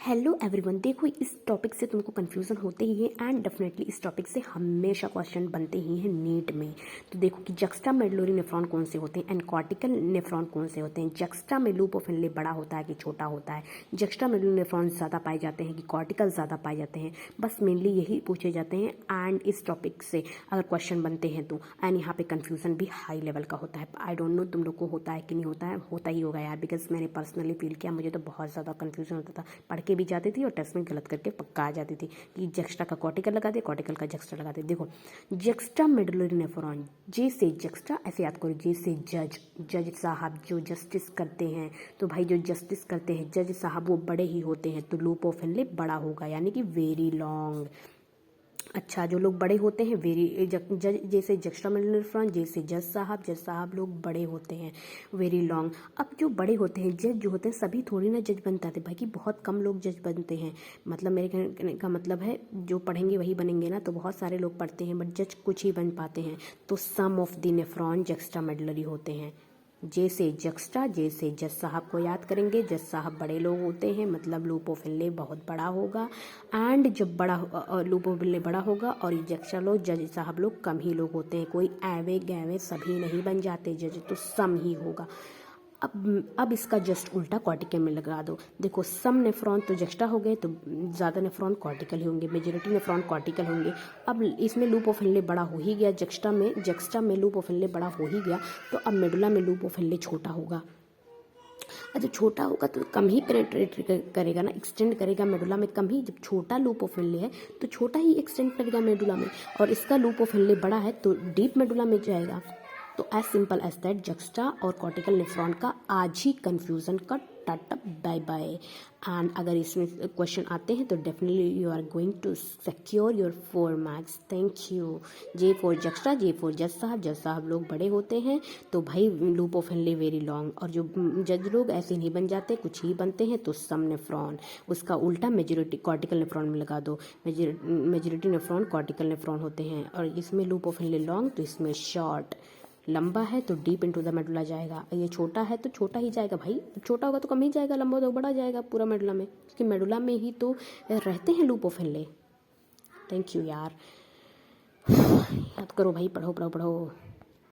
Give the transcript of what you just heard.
Hello everyone. देखो, इस topic से तुमको कन्फ्यूज़न होते ही है एंड डेफिनेटली इस टॉपिक से हमेशा क्वेश्चन बनते ही हैं नीट में। तो देखो कि जक्स्टा मेडुलरी नेफ्रॉन कौन से होते हैं एंड कॉर्टिकल नेफ्रॉन कौन से होते हैं। जक्स्टा में लूप ऑफ इनले बड़ा होता है कि छोटा होता है। जक्स्टा मेडुलरी नेफ्रॉन ज़्यादा पाए जाते हैं कि कॉर्टिकल ज़्यादा पाए जाते हैं। बस मेनली यही पूछे जाते हैं एंड इस टॉपिक से अगर क्वेश्चन बनते हैं तो एंड यहाँ पे कन्फ्यूज़न भी हाई लेवल का होता है। आई डोंट नो तुम लोग को होता है कि नहीं होता है, होता ही होगा यार, बिकॉज मैंने पर्सनली फील किया, मुझे तो बहुत ज़्यादा कन्फ्यूजन होता था। पढ़ के भी जाती थी और टेस्ट में गलत करके पक्का आ जाती थी कि जक्स्टा का कॉर्टिकल लगा दे, कॉर्टिकल का जक्स्टा लगा दे। देखो, जक्स्टा मेडुलरी नेफ्रॉन, जे से जक्स्टा ऐसे याद करो, जे से जज, जज साहब जो जस्टिस करते हैं, तो भाई जो जस्टिस करते हैं जज साहब वो बड़े ही होते हैं, तो लूप ऑफ इनले बड़ा होगा यानी कि वेरी लॉन्ग। अच्छा, जो लोग बड़े होते हैं वेरी जज, जैसे जक्स्टा मेडुलरी नेफ्रॉन, जैसे जज साहब लोग बड़े होते हैं वेरी लॉन्ग। अब जो बड़े होते हैं जज जो होते हैं सभी थोड़ी ना जज बनते थे भाई, कि बहुत कम लोग जज बनते हैं। मतलब मेरे कहने का मतलब है जो पढ़ेंगे वही बनेंगे ना, तो बहुत सारे लोग पढ़ते हैं बट जज कुछ ही बन पाते हैं। तो some of the nephron juxtamedullary होते हैं। जैसे जक्स्टा, जैसे जज साहब को याद करेंगे, जज साहब बड़े लोग होते हैं, मतलब लूप ऑफ इनले बहुत बड़ा होगा। एंड जब बड़ा लूप ऑफ इनले बड़ा होगा और ये जक्स्टा लोग जज साहब लोग कम ही लोग होते हैं, कोई एवे गैवे सभी नहीं बन जाते जज, तो सम ही होगा। अब इसका जस्ट उल्टा कॉर्टिकल में लगा दो। देखो, सम नेफ्रॉन तो जक्स्टा हो गए, तो ज़्यादा नेफ्रॉन कॉर्टिकल ही होंगे, मेजोरिटी नेफ्रॉन कॉर्टिकल होंगे। अब इसमें लूप ऑफ इनले बड़ा हो ही गया, जक्स्टा में लूप ऑफ इनले बड़ा हो ही गया, तो अब मेडुला में लूप ऑफ इनले छोटा होगा। जब छोटा होगा तो कम ही पेनेट्रेट करेगा ना, एक्सटेंड करेगा मेडुला में कम ही। जब छोटा लूप ऑफ इनले है तो छोटा ही एक्सटेंड करेगा मेडुला में, और इसका लूप ऑफ इनले बड़ा है तो डीप मेडुला में जाएगा। तो as simple as that, juxta और कॉर्टिकल नेफ्रॉन का आज ही कन्फ्यूज़न का टाटा बाय बाय। एंड अगर इसमें क्वेश्चन आते हैं तो definitely you are going to secure your 4 marks. Thank you. J for juxta, J for जज साहब लोग बड़े होते हैं, तो भाई loop of Henle very long, और जो जज लोग ऐसे नहीं बन जाते, कुछ ही बनते हैं, तो सम नेफ्रॉन, उसका उल्टा मेजोरिटी कॉर्टिकल नेफ्रॉन में लगा दो। मेजोरिटी नेफ्रॉन कॉर्टिकल नेफ्रॉन होते हैं, और इसमें लूप ऑफ इनले लॉन्ग, तो इसमें शॉर्ट। लंबा है तो डीप इनटू द मेडुला जाएगा, ये छोटा है तो छोटा ही जाएगा भाई, छोटा होगा तो कम ही जाएगा, लंबा होगा तो बड़ा जाएगा पूरा मेडुला में, क्योंकि मेडुला में ही तो रहते हैं loop of inlay. Thank you यार, याद करो भाई, पढ़ो पढ़ो पढ़ो।